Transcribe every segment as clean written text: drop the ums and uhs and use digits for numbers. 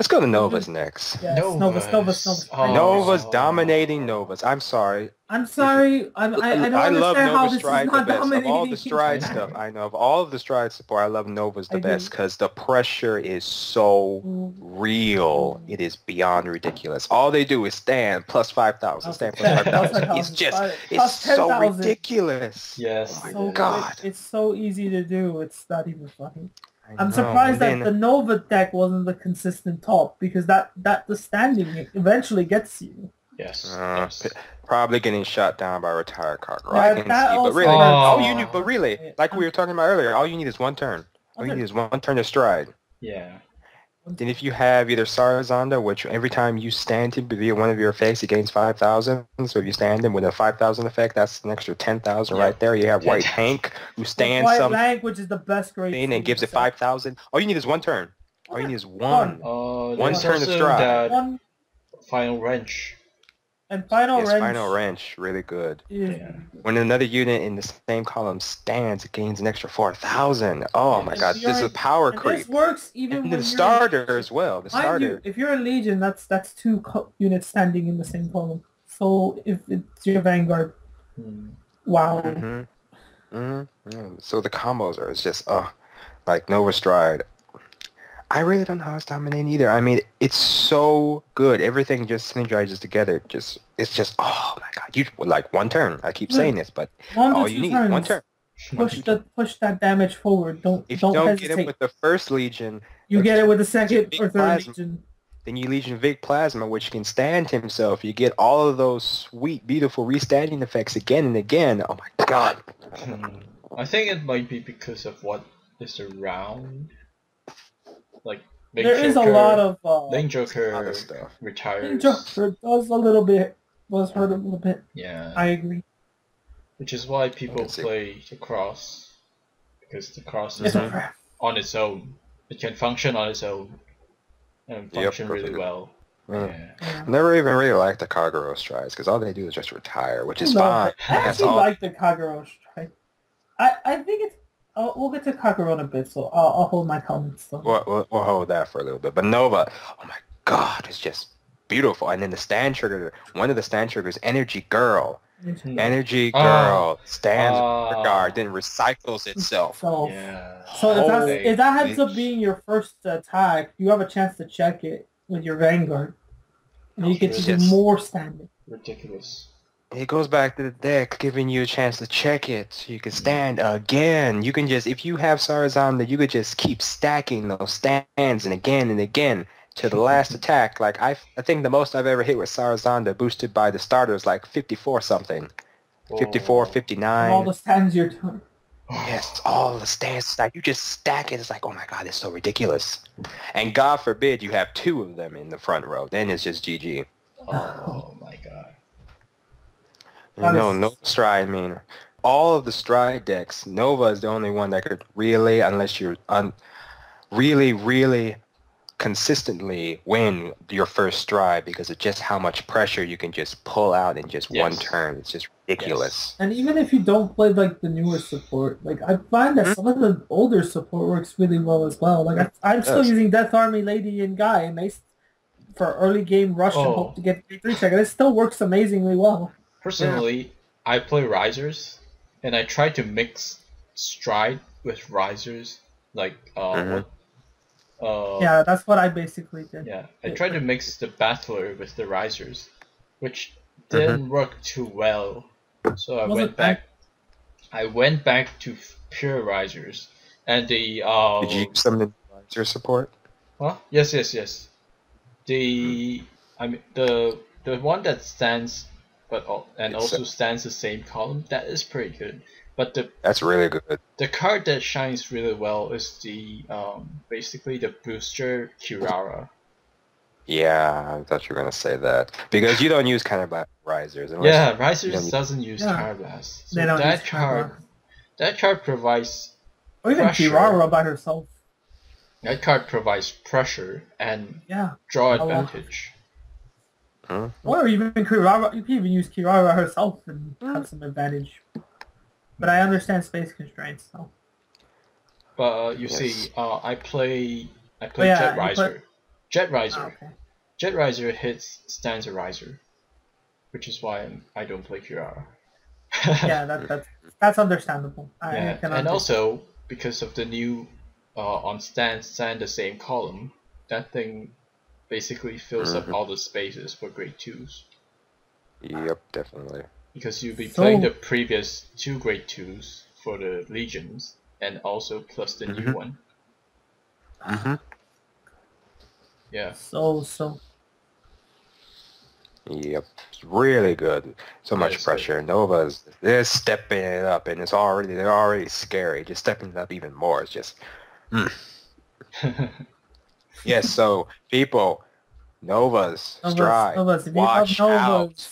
Let's go to Nova's next. Yes, Nova's. Nova's dominating Nova's. I'm sorry. I'm sorry. I don't understand how this is not dominating. Of all the Stride stuff, I know of all of the Stride support, I love Nova's the best because the pressure is so real. It is beyond ridiculous. All they do is stand plus 5,000, stand plus 5,000. It's so ridiculous. Yes. Oh my God. It's so easy to do. It's not even funny. I'm surprised that the Nova deck wasn't the consistent top because that the standing eventually gets you. Yes. Probably getting shot down by retired Kagero. Yeah, I can see, but really, all you need, like we were talking about earlier, all you need is one turn. All you need is one turn to stride. Yeah. Then if you have either Sarazanda, which every time you stand him via one of your effects, he gains 5,000. So if you stand him with a 5,000 effect, that's an extra 10,000 right there. You have White Hank, who stands which is the best grade thing and gives it 5,000. All you need is one turn. All you need is one turn to stride. Final Wrench. And Final Wrench, really good. Yeah. When another unit in the same column stands, it gains an extra 4,000. Oh my God, this is power creep. This works even and when the starter as well. The starter. If you're in Legion, that's two units standing in the same column. So if it's your Vanguard, wow. So the combos are just like Nova Stride. I really don't know how it's dominating either. I mean, it's so good. Everything just synergizes together. It's just oh my God. You like one turn. I keep saying this, but all you need one turn. Push that damage forward. If you don't get it with the first Legion, you get it with the second or third Legion. Then you Legion Vic Plasma, which can stand himself. You get all of those sweet, beautiful restanding effects again and again. Oh my God. I think it might be because of what is around. Like there is a lot of Lane Joker retires. Lane Joker was hurt a little bit. Yeah, I agree. Which is why people play the cross, because the cross is on its own. It can function on its own and function really well. Yeah. Never even really liked the Kagero strides because all they do is just retire, which is fine. I actually like the Kagero stride. I think it's. We'll get to Kagero in a bit, so I'll hold my comments. So. We'll hold that for a little bit. But Nova, oh my God, it's just beautiful. And then the stand trigger, one of the stand triggers, Energy Girl. Energy Girl stands guard, then recycles itself. So if that ends up being your first attack, you have a chance to check it with your Vanguard. And you get to do more standing. Ridiculous. It goes back to the deck, giving you a chance to check it. So you can stand again. You can just, if you have Sarazanda, you could just keep stacking those stands and again to the last attack. Like I think the most I've ever hit with Sarazanda boosted by the starters like 54 something. 54, 59. All the stands your turn. Yes, all the stands. Like you just stack it. It's like, oh my God, it's so ridiculous. And God forbid you have two of them in the front row. Then it's just GG. Oh my God. No Stride. I mean, all of the Stride decks, Nova is the only one that could really, unless you're really consistently win your first Stride because of just how much pressure you can just pull out in just one turn. It's just ridiculous. And even if you don't play like the newer support, like I find that some of the older support works really well as well. Like I'm still using Death Army Lady and Guy, and they for early game rush and hope to get 3 check, and it still works amazingly well. Personally, I play risers, and I try to mix Stride with risers, like yeah, that's what I basically did. Yeah, I tried to mix the battler with the risers, which didn't work too well. So I went back to pure risers, and the Did you use some of the riser support? Huh? Yes. The one that stands. Also stands the same column. That is pretty good. But that's really good. The card that shines really well is the basically the booster Kirara. Yeah, I thought you were gonna say that because you don't use counterblast risers. Yeah, risers doesn't use counterblast. So that card provides. Or even Kirara by herself. That card provides pressure and draw advantage. Or even Kirara, you can even use Kirara herself and have some advantage. But I understand space constraints, so. But you see, I play Jet Riser. Jet Riser. Okay. Jet Riser hits stands a riser, which is why I don't play Kirara. Yeah, that's understandable. Yeah, and also because of the new on stand the same column, that thing basically fills up all the spaces for grade 2s. Yep, definitely. Because you'll be playing the previous 2 grade 2s for the legions, and also plus the new one. Yeah. So. Yep, it's really good. So much pressure. They're stepping it up, and they're already scary. Just stepping it up even more is just. Yes, so people, Novas, Stride, watch out.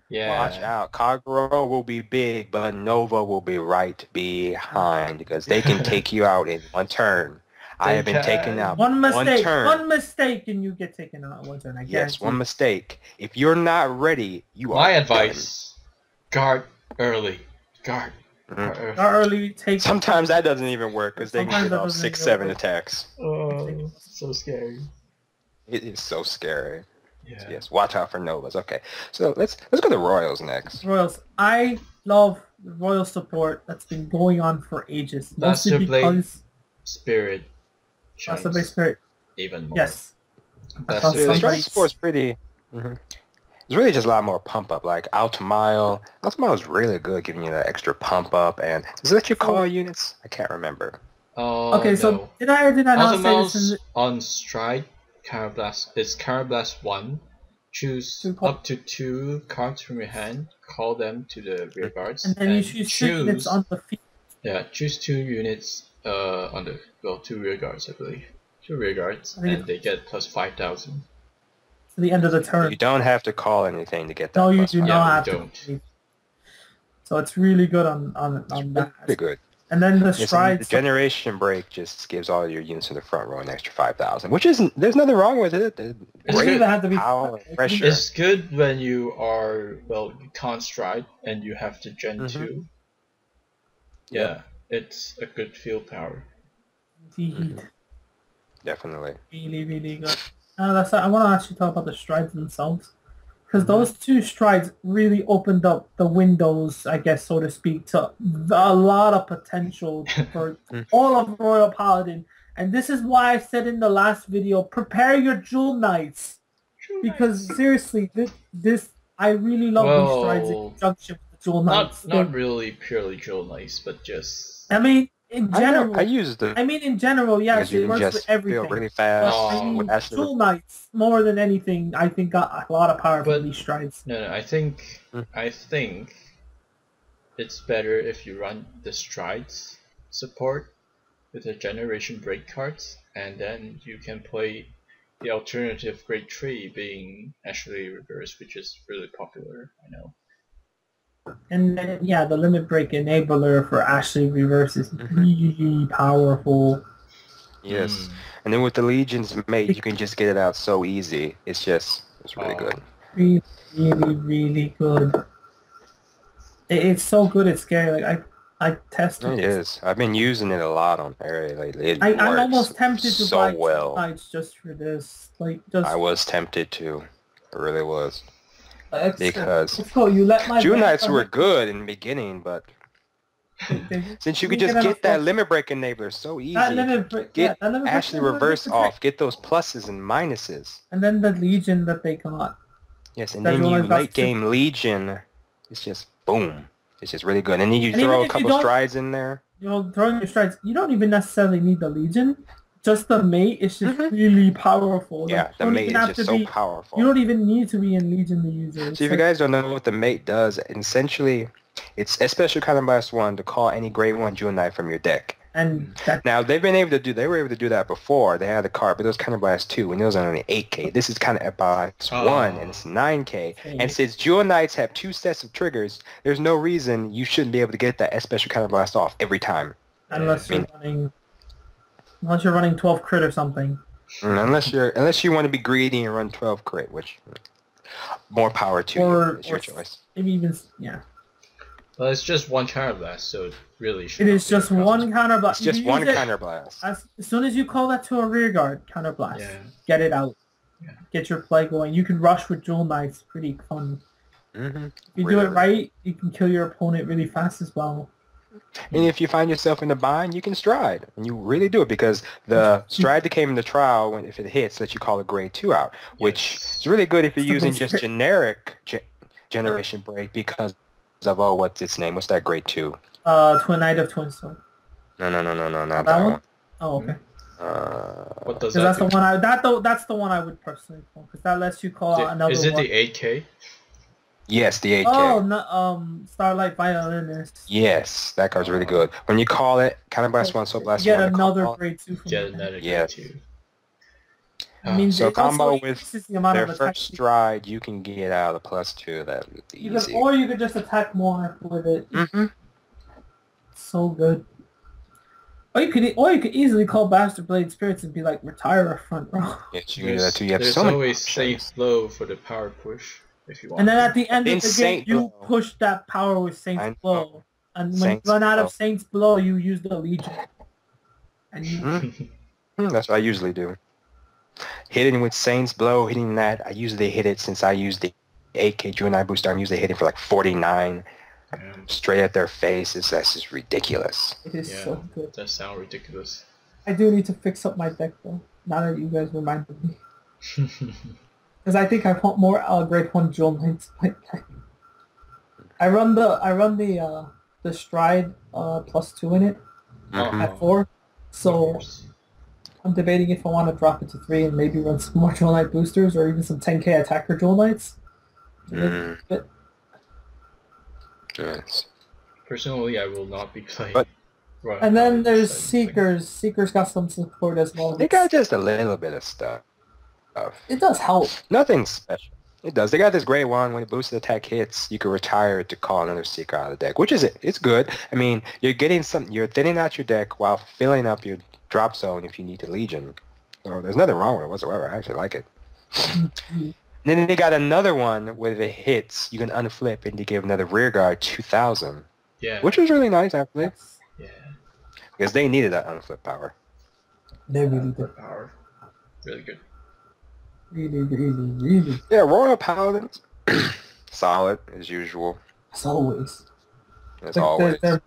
Yeah. Watch out. Kagero will be big, but Nova will be right behind because they can take you out in one turn. I have been taken out one mistake, turn. one mistake, and you get taken out one turn. Yes, one mistake. If you're not ready, you are. My advice: guard early. Guard early. Take. Sometimes that doesn't even work because they can get off 6-7 attacks. Oh, so scary. It is so scary. Yeah. Yes, watch out for Novas. Okay, so let's go to Royals next. Royals. I love the Royal support that's been going on for ages. Mostly because Spirit. That's the base spirit. Even more. Yes. The strike support's pretty. It's really just a lot more pump up. Like Altamile is really good, giving you that extra pump up. And does it let you call units? I can't remember. Okay, no. so did I or did I not say this? On Stride, Carablast. It's Carablast 1. Choose up to 2 cards from your hand. Call them to the rear guards. And then you choose 2 units on the field. Yeah, choose 2 units on the 2 rear guards, I believe. 2 rear guards, and they get plus 5,000. To the end of the turn. You don't have to call anything to get that. No, you do not have to. To. So it's really good on that. Pretty good. And then the strides. The generation break just gives all your units in the front row an extra 5,000, which isn't. There's nothing wrong with it. Great power, pressure. It's good when you are you can't stride and you have to gen 2. Yeah, it's a good field power. Indeed. Definitely. Really, really good. I want to actually talk about the strides themselves. Because those 2 strides really opened up the windows, I guess, so to speak, to a lot of potential for all of Royal Paladin. And this is why I said in the last video, prepare your Jewel Knights. Because seriously, this I really love these strides in conjunction with the Jewel Knights. Not really purely Jewel Knights, but just... I mean, in general, in general, yes, it works with everything. Really fast. Jewel Knights, more than anything, I think got a lot of power from these strides. No, I think it's better if you run the strides support with the generation break cards, and then you can play the alternative grade 3 being Ashley Reverse, which is really popular, I know. And then, yeah, the limit break enabler for Ashley Reverse is really powerful. Yes. And then with the Legion's Mate, you can just get it out so easy. It's really good. Really, really, really good. It's so good, it's scary. Like, I tested it. It is. I've been using it a lot on Perry lately. I'm almost tempted to buy Nights just for this. I was tempted to. I really was. Because Jewel Knights were good in the beginning, but since you could just get that limit break enabler so easy, get Ashley Reverse off, get those pluses and minuses. And then the Legion that they got. Yes, and then you late game Legion, it's just boom. It's just really good. And then you throw a couple strides in there. Throwing your strides, you don't even necessarily need the Legion. Just the mate is just really powerful. Yeah, the mate is just so powerful. You don't even need to be in Legion to use it. So if you guys don't know what the mate does, essentially, it's a special kind of blast 1 to call any grade 1 Jewel Knight from your deck. And now they were able to do that before. They had the card, but it was kind of blast 2, and it was only 8K. This is kind of blast 1, and it's 9K. And since Jewel Knights have 2 sets of triggers, there's no reason you shouldn't be able to get that special kind of blast off every time. Unless you're running 12 crit or something. Unless you want to be greedy and run 12 crit, which more power to you. It's your choice. Maybe even Well, it's just one counterblast, so it really should. It is just one counterblast. It's just one counterblast. As soon as you call that to a rearguard, counterblast. Yeah. Get it out. Yeah. Get your play going. You can rush with Jewel Knights. Pretty fun. Mm-hmm. If you do it right, you can kill your opponent really fast as well. And if you find yourself in a bind, you can stride. And you really do it because the stride that came in the trial, when if it hits, that you call a grade 2 out, which is really good if you're using just generic generation break because of, what's its name? What's that grade 2? Twin Knight of Twin Sword. No, not that one. Oh, okay. What does that that's do? That's the one I would personally call because that lets you call out another one. Is it the 8K? Yes, the 8K. Oh, no, Starlight Violinist. Yes, that card's really good. When you call it, counterblast 1, so blast 1. Get another grade 2 from Get another grade 2. I mean, so combo with the amount their of first stride, you can get out a +2. That would be easy. Or you could just attack more with it. Mm-hmm. So good. Or you could easily call Bastard Blade Spirits and be like, retire a front row. Yes, you can do that too. You have There's so many always options. safe blow for the power push if you want. And then at the end of the game, Saint you Blow. push that power with Saint's Blow. And when Saint's you run out Blow. of Saint's Blow, you use the Legion. And you... That's what I usually do. Hitting with Saint's Blow, hitting that, I usually hit it since I use the 8K Jewel Knight booster. I'm usually hitting for like 49. Straight at their faces. That's just ridiculous. It is so good. That sounds ridiculous. I do need to fix up my deck though. Now that you guys reminded me. Because I think I want more grade 1 Jewel Knights. I run the stride +2 in it at 4. So I'm debating if I want to drop it to 3 and maybe run some more Jewel Knight boosters or even some 10k attacker Jewel Knights. But Yes. Personally, I will not be playing. But, and then there's Seekers. Seekers got some support as well. They got just a little bit of stuff. It does help. Nothing special. It does. They got this great one. When it boosted attack hits, you can retire it to call another Seeker out of the deck, which is it. It's good. I mean, you're thinning out your deck while filling up your drop zone if you need to Legion. So there's nothing wrong with it whatsoever. I actually like it. Then they got another one where if it hits, you can unflip and you give another rearguard 2,000. Yeah. Which was really nice, actually. Yeah. Because they needed that unflip power. They really did. Power. Really good. Really. Yeah, Royal Paladins. Solid, as usual. As always. As always. They're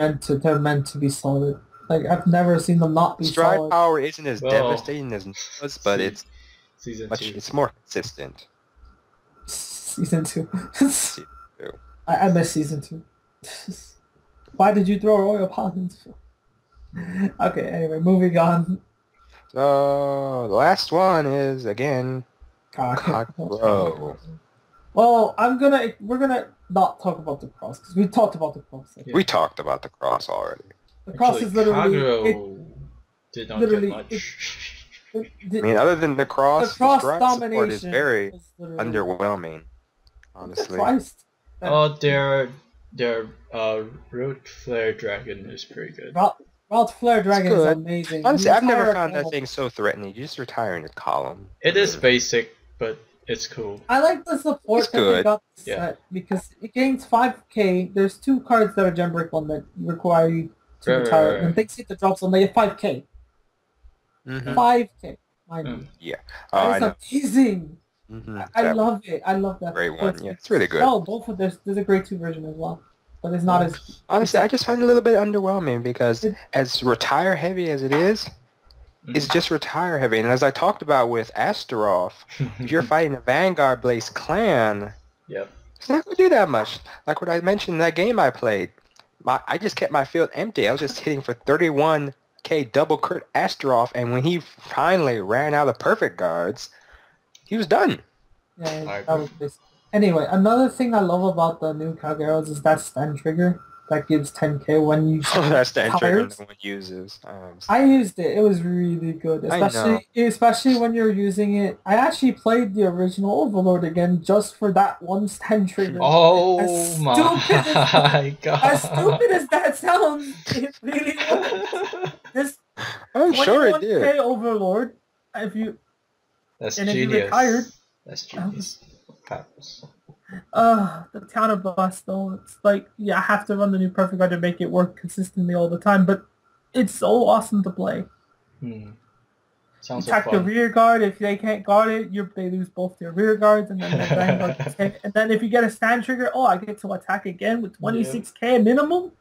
meant to be solid. Like, I've never seen them not be Stride solid. power isn't as devastating as Nebula's, but it's more consistent. Season 2. Season 2. I miss Season 2. Why did you throw Royal Paladins? Okay, anyway, moving on. So, the last one is, again, Kagero. Well, we're gonna not talk about the cross, because we talked about the cross. Yeah. We talked about the cross already. The cross is literally... Kagero did not get much. I mean, other than the cross stride support is very was underwhelming, honestly. Christ. Oh, their Root Flare Dragon is pretty good. Route Flare Dragon is good. amazing. Honestly, I've never found column. that thing so threatening. You just retire in your column. It is basic, but it's cool. I like the support It's that good. they got set because it gains 5k. There's 2 cards that are Gem Break 1 that require you to retire. Right. And things hit the drop zone, they get 5k. 5k. Yeah. That is amazing. Mm-hmm. I love it. I love that. Great one. Yeah, it's really good. No, both of there's a grade 2 version as well. But it's not as... Honestly, I just find it a little bit underwhelming because as retire heavy as it is, it's just retire heavy. And as I talked about with Astaroth, if you're fighting a Vanguard Blaze clan, it's not going to do that much. Like what I mentioned in that game I played. I just kept my field empty. I was just hitting for 31k double crit Astaroth, and when he finally ran out of perfect guards, he was done. Yeah, that was basic. Anyway, another thing I love about the new Kageros is that stand trigger that gives 10k when you that stand trigger no one uses. I used it. It was really good, especially when you're using it. I actually played the original Overlord again just for that one stand trigger. Oh my god! As stupid as that sounds, it really was. This I'm sure it did. Overlord, That's and genius. if you retired, That's genius. The counter boss though, it's like I have to run the new perfect guard to make it work consistently all the time, but it's so awesome to play. Sounds Attack so the fun. rear guard. If they can't guard it, they lose both their rear guards, and then the Vanguard gets hit. And then if you get a stand trigger, I get to attack again with 26k minimum.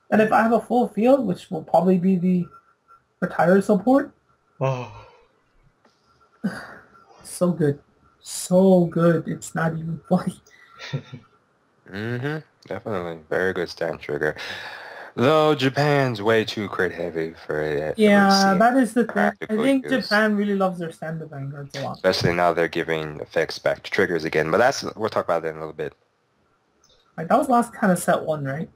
And if I have a full field, which will probably be the retire support, so good, so good. It's not even funny. Definitely. Very good stand trigger. Though Japan's way too crit heavy for it. Yeah, that is the thing. I think use. Japan really loves their standard Vanguards a lot. Especially now they're giving effects back to triggers again. But we'll talk about that in a little bit. Like, that was last kind of set one, right?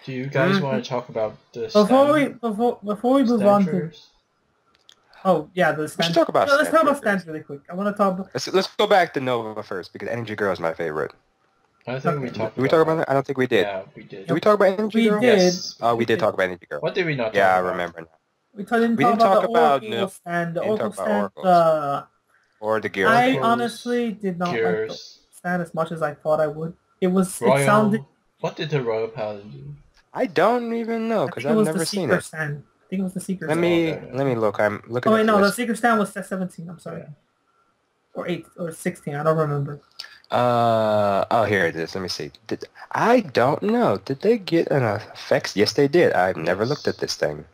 Do you guys want to talk about the before we move on to... Oh, yeah, the stand. Let's talk about let's talk about stands really quick. I want to talk about... Let's go back to Nova first, because Energy Girl is my favorite. I think we talked Did we talk about that? I don't think we did. Yeah, we did. Did we talk about Energy Girl? We did. Yes. Oh, we did talk about Energy Girl. What did we not talk Yeah, about? I remember now. We didn't talk about the Oracle stand. The Oracle stand, or the Gear. I honestly did not like the stand as much as I thought I would. It sounded... What did the Royal Paladin do? I don't even know, because I've never seen it. Stand. I think it was the Seeker stand. Let me look. I'm looking at the Seeker stand was set 17. I'm sorry. Or 8 or 16. I don't remember. Here it is. Let me see. I don't know. Did they get an effects? Yes, they did. I've never looked at this thing.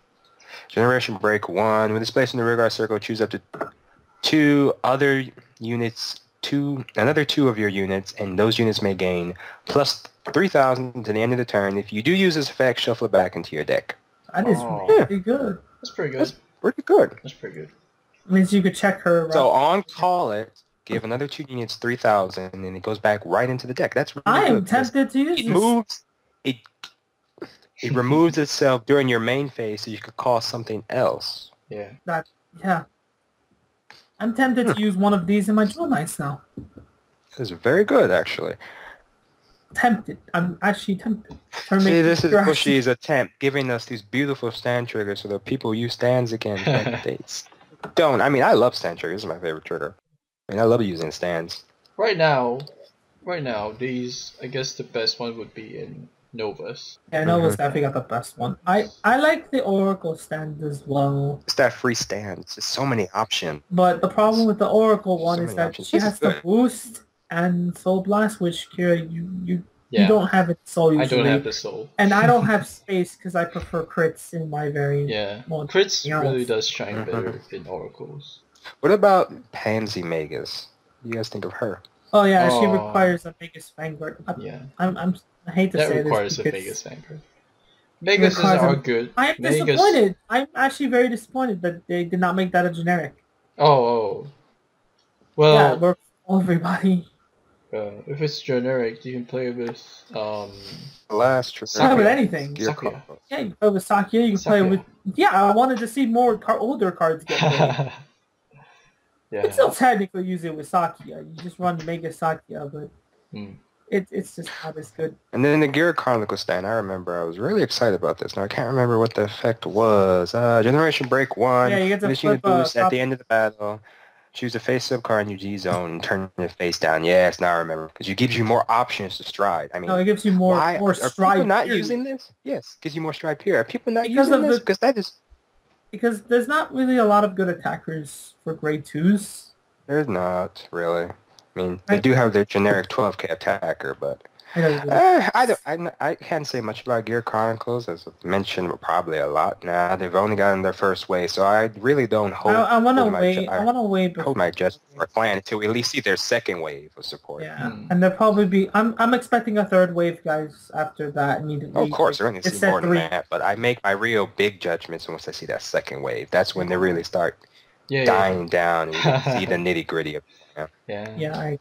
Generation Break 1. When displayed in the rearguard circle, choose up to another 2 of your units, and those units may gain plus 3,000 to the end of the turn. If you do use this effect, shuffle it back into your deck. That is pretty good. That's pretty good. That's pretty good. That's pretty good. It means you could check her. So on call it, give another 2 units 3,000, and it goes back right into the deck. That's really I good. am tempted to use It removes itself during your main phase, so you could call something else. Yeah. I'm tempted to use one of these in my Jewel Knights now. It's very good, actually. Tempted. I'm actually tempted. See, this is Bushy's attempt, giving us these beautiful stand triggers so that people use stands again. They don't. I mean, I love stand triggers. This is my favorite trigger. I mean, I love using stands. Right now, these, I guess the best one would be in Novus. Yeah, Novus definitely got the best one. I like the Oracle stand as well. It's that free stand. It's just so many options. But the problem with the Oracle one is that she has the boost and Soul Blast, which Kira, you don't have it soul usually. I don't have the soul. And I don't have space because I prefer crits in my very... Crits really does shine better in Oracles. What about Paisley Magus? What do you guys think of her? Oh yeah, she requires a Magus Vanguard. I hate to say this. That requires a Magus Vanguard. Magus are good. I am disappointed. I'm actually very disappointed that they did not make that a generic. Well, yeah, it works for everybody. If it's generic, you can play with last you can play with anything. Sakia. Yeah, you can play with Sakia. You can play with... Yeah, I wanted to see more older cards get played. You can still technically use it with Sakia. You just run Mega Sakia, but it's just not as good. And then the Gear Chronicle stand, I remember I was really excited about this. Now I can't remember what the effect was. Generation Break 1. Yeah, you get to finishing the boost at the end of the battle. Choose a face-up card in your G-zone and turn it face down. Yes, now I remember. Because it gives you more options to stride. I mean, no, it gives you more stride. Are people not using this? Yes, gives you more stride period. Are people not using this? Because that is... Because there's not really a lot of good attackers for grade 2s. There's not, really. I mean, they do have their generic 12k attacker, but... I can't say much about Gear Chronicles, as I've mentioned, but probably a lot. Nah, they've only gotten their first wave, so I really don't hold. I want to wait. Hold my judgment for plan until we at least see their second wave of support. Yeah, and there'll probably be. I'm expecting a third wave, guys. After that, of course, they're going to see more than that. But I make my real big judgments once I see that second wave. That's when they really start dying down, and you can see the nitty gritty of it. Yeah.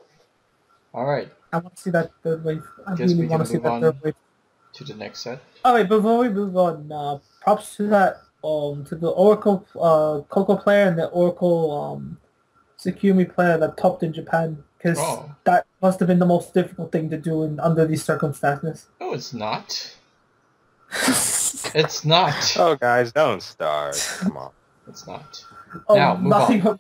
All right. I want to see that third wave. I Guess really want to see that third wave. To the next set. Oh wait, before we move on, props to that to the Oracle Coco player and the Oracle Tsukumi player that topped in Japan, because that must have been the most difficult thing to do under these circumstances. No, it's not. It's not. Oh, guys, don't start. Come on. It's not. Oh, now, move on. But